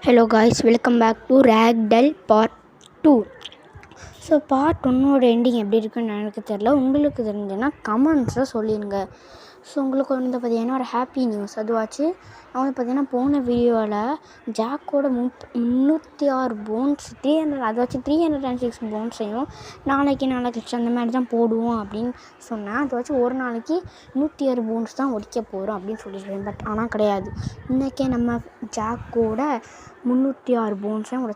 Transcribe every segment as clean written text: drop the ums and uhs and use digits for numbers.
Hello guys, welcome back to Ragdoll Part 2. So part ஒன்னோட ending எப்படி இருக்குன்னு எனக்கு தெரில. உங்களுக்கு தெரிஞ்சுன்னா கமெண்ட்ஸில் சொல்லிடுங்க. ஸோ உங்களுக்கு வந்து பார்த்திங்கன்னா ஒரு ஹாப்பி நியூஸ் அதுவாச்சு. நான் வந்து பார்த்திங்கன்னா போன வீடியோவில் ஜாக்கோட 306 போன்ஸ் 300 அதாச்சும் 306 போன்ஸையும் நாளைக்கு அந்த மாதிரி தான் போடுவோம் அப்படின்னு சொன்னேன். அது வச்சு ஒரு நாளைக்கு 106 போன்ஸ் தான் உடைக்க போகிறோம் அப்படின்னு சொல்லியிருக்கேன். பட் ஆனால் கிடையாது. இன்றைக்கே நம்ம ஜாக்கோட 306 போன்ஸையும்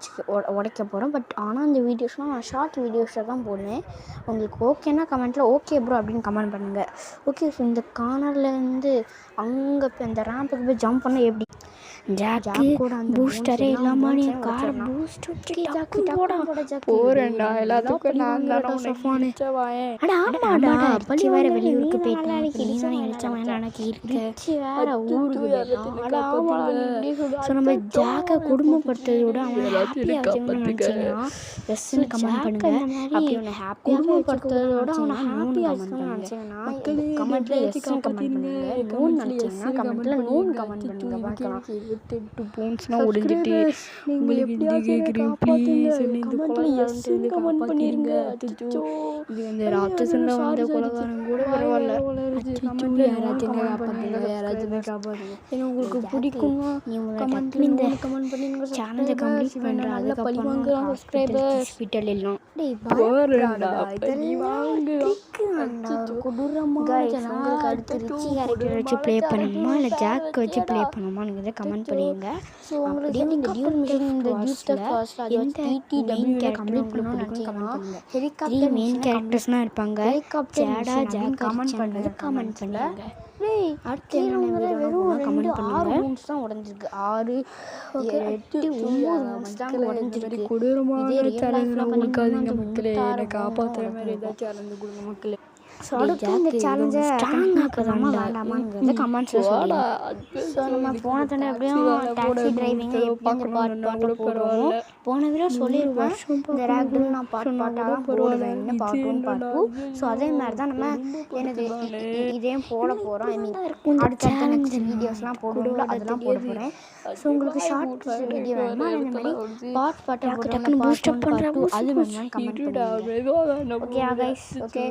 உடைக்க போகிறோம். பட் ஆனால் அந்த வீடியோஸ்லாம் நான் ஷார்ட் வீடியோஸில் தான் போடுவேன். உங்களுக்கு ஓகேன்னா கமெண்ட்டில் ஓகே ப்ரோ அப்படின்னு கமெண்ட் பண்ணுங்கள். ஓகே, ஸோ இந்த கார்னர்லேருந்து அங்கே போய் அந்த ரேம்புக்கு போய் ஜம்ப் பண்ண எப்படி ஜாக்கோட அந்த பூஸ்டரே இல்லாமல் நீ கார் பூஸ்ட் போகிறேன்டா எல்லாத்துக்கும் நான் தான் சஃபானு. அட ஆமாடா, பள்ளி வேறு வெளியூருக்கு போயிட்டு எனக்கு இருக்கு வேறு ஊருக்கு. ஸோ நம்ம ஜாக்கை குடும்பப்படுத்துறதோட அவனை ஹாப்பியாக வச்சுக்கணும்னு நினச்சிங்கன்னா எஸ்ன்னு கமெண்ட் பண்ணுங்கள். அப்படி அவனை குடும்பப்படுத்துறதோட அவனை ஹாப்பியாக வச்சுக்கணும்னு நினச்சிங்கன்னா கமெண்ட்டில் எஸ்ன்னு கமெண்ட் பண்ணுங்கள். நோன் நினச்சிங்கன்னா கமெண்ட்டில் நோன் கமெண்ட் பண்ணுங்கள். பார்க்கலாம் 28 போன்ஸ்னால் ஒடிஞ்சிட்டு உங்களுக்கு எப்படி கேட்குறீங்க ப்ளீஸ் இந்த கமெண்ட் பண்ணிடுங்க. இது வந்து ராட்சசன்ல வந்த கொலகாரன் கூட பரவாயில்ல. யாராச்சும் காப்பாற்றுங்க. ஏன்னா உங்களுக்கு பிடிக்குமா கமெண்ட் பண்ணிடுங்க. சேனலை கம்ப்ளீட் பண்ணுறேன். அதுக்கப்புறம் ஹாஸ்பிட்டல் எல்லாம் வச்சு ப்ளே பண்ணணுமா இல்லை ஜாக் வச்சு ப்ளே பண்ணணுமான்னு கமெண்ட் பண்ணிடுங்க. ஸோ உங்களுக்கு இந்த டியூல் மிஷின் இந்த எந்த மெயின் கேரக்டர் கமெண்ட் பண்ணுங்க. 3 மெயின் கேரக்டர்ஸ்லாம் இருப்பாங்க. ஜாடா ஜாக் கமெண்ட் பண்ணுங்க. அடுத்து கமெண்ட் பண்ணுங்க. தான் உடஞ்சிருக்கு 6 8 9 தான் உடஞ்சிருக்கு. காப்பாற்றுற மாதிரி ஏதாச்சும் அறந்து கொடுங்க மக்களே. ஸோ அடுத்து இந்த சேலஞ்சை ஸ்ட்ராங் ஆக்குறதாமா வேண்டாமாங்கிறத கமெண்ட்ஸில் சொல்லலாம். ஸோ நம்ம போன தடவை எப்படியும் டாக்ஸி டிரைவிங் எப்படி பாட்டு போடுவோம். போன வீடியோ சொல்லியிருப்பேன் இந்த ரேக்டில் நான் பாட்டாக தான் போடுவேன்னு பார்ட் 1 பார்ட் 2. ஸோ அதே மாதிரி தான் நம்ம எனக்கு இதையும் போட போகிறோம். ஐ மீன் அடுத்த நெக்ஸ்ட் வீடியோஸ்லாம் போடுவோம்ல அதெல்லாம் போட போகிறேன். ஸோ உங்களுக்கு ஷார்ட் வீடியோ வேணுமா இந்த மாதிரி பாட்டாக டக்குன்னு பூஸ்டப் பண்ணுறேன் அது வேணுமான்னு கமெண்ட் பண்ணுங்க. ஓகே கைஸ், ஓகே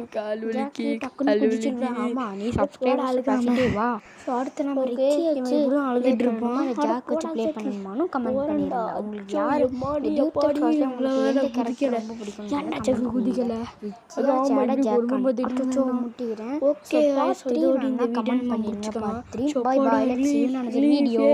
டக்குன்னு குதிச்சிருக்கேன். ஆமாம் நீ சப்ஸ்கிரைப் ஆளுக்கு வா. ஸோ அடுத்து நம்ம அழுதுட்டு இருப்போம். ஜாக் வச்சு ப்ளே பண்ணணுமான்னு கமெண்ட் பண்ணிடுங்க. உங்களுக்கு யார் முட்டிக்கிறேன். ஓகே கமெண்ட் பண்ணிடுங்க. வீடியோ